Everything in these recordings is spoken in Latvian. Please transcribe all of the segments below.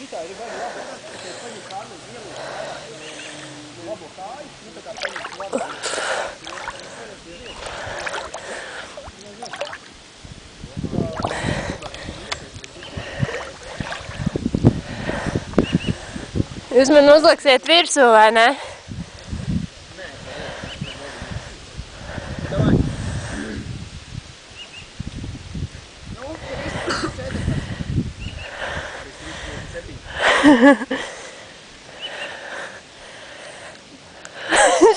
šitā ir vēl labi. Tikai paņem kādu ielūst vairāk labo kāju, tā kā paņem labu. Jūs man uzliksiet virsū, vai ne?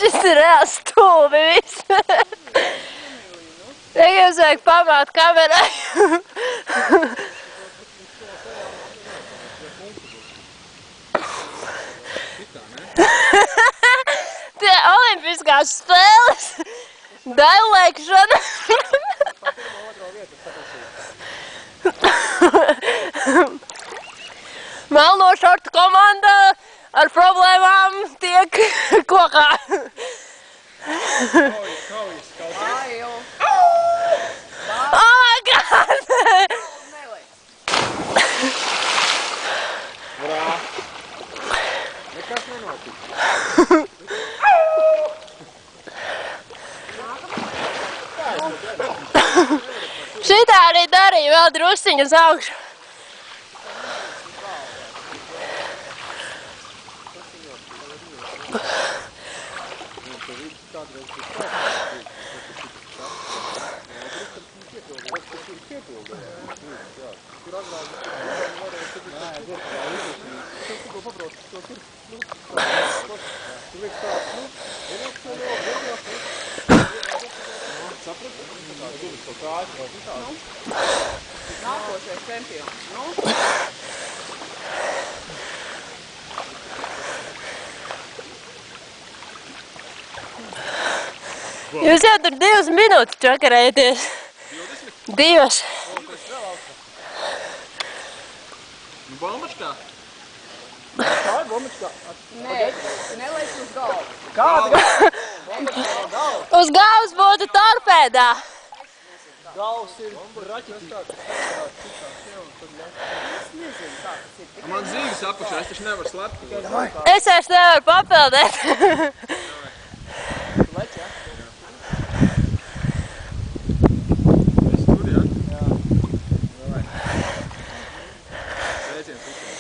Šis ir reāli stulbi viss. Tagad jums vajag pamāt kamerai. Tie olimpiskās spēles. Daļlēkšana. Melno šortu komanda ar problēmām tiek kokā. Oh my God! Nekas nenotika. Šitā arī darīja vēl drusciņas augšu. Nākošais čempions. Jūs jau tur 2 minūtes čakarēties. 2. Bombačkā? Tā ir bombačkā. Nē, nelaic uz galvu. Kāda? Uz galvas būtu torpēdā. Galvas ir raķetīte. Man zīgas apakšā, es taču nevaru slept. Es vairs nevaru papeldēt. Lec, jā? Es tur, jā? Jā. Davai. Sveiciens visiem.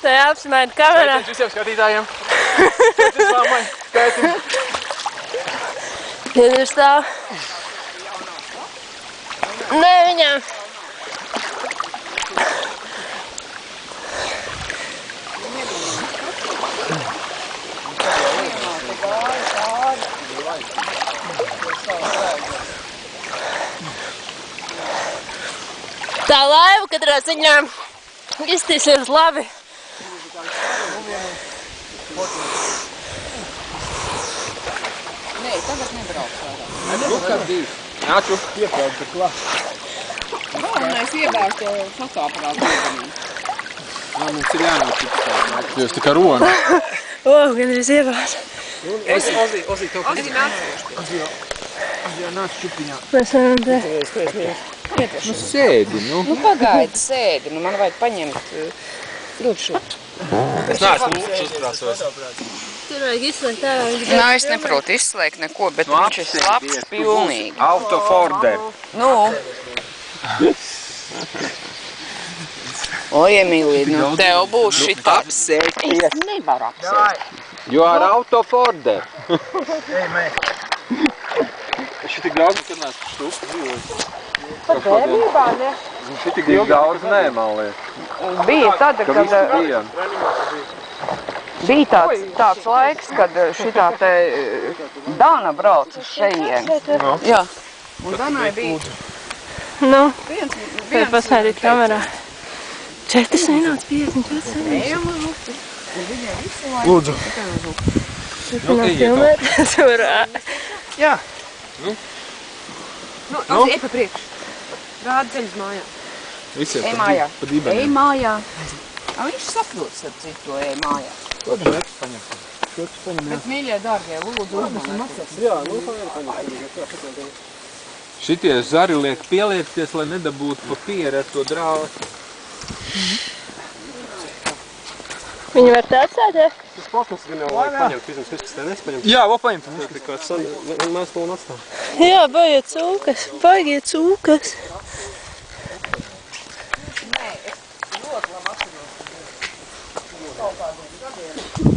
Tā jāapsmaida kamerā. Sveiciens visiem skatītājiem. Sveiciens mammai. Tētim. Tur stāv. Nē, viņam. Tā laiva katrā ziņā iztīsies labi. Nē, tagad nebrauc vairāk. Nu, kad bija? Nāču. Pieprāt, bet klāt. Galvenais iebērt to fotoaparātu iegamiem. Mums ir jānāk tikstāt. Jūs tā kā rona. O, gandrīz iebāz. Es, Ozī, tev Ozī, nāc. Ozī, nāc čupiņā. Mēs varam te. Nu, sēdi, nu. Nu, pagaidi, sēdi. Nu, man vajag paņemt ļoti šurp. Es neesmu uzprāsojis. Tur vajag izslēgt ārā. Nā, es neprotu izslēgt neko, bet viņš ir slapts pilnīgi. Out of order. Nu. O, Emīlija, nu tev būs šitā. Apsēties. Es nevaru apsēst. You are out of order. Ei, mē. Es šitik daudz, kad neesmu štuku dzīvoju. Par bērnībā, ne? Šitik daudz, nē, man liek. Bija tad, kad bija tāds laiks, kad šitā te Dana brauc uz šejien. Jā. Un Danai bija Nu, viens tad pasēdīt kamerā. 4 minūtes 54 sekundes. Ejam uz upi. Un viņai visu laiku Lūdzu. tikai uz upi. Filmēt, tur. Jā. Nu, ej pa priekšu. Rāda ceļus mājā. Visiem Ej mājā. pa dībeniem. Ej mājā. Viņš saprot, starp citu, ej mājā. Ko tu vērts paņem? Ko tu paņem? Bet, mīļie, dārgie, lūdzu, uzmanīties. Jā, nu, paņem. Šitie zari liek pieliekties, lai nedabūtu pa pieri ar to drātu. Viņi var tā atstāt, ja? Tas paklas gan jau vajag paņemt, pirms viss te nespaņemt. Jā, vēl paņem. Tas ir kā mēs to un atstām. Jā, baigiet cūkas, baigiet cūkas. Nē, es ļoti labi atceros. Kaut kādu gadiem.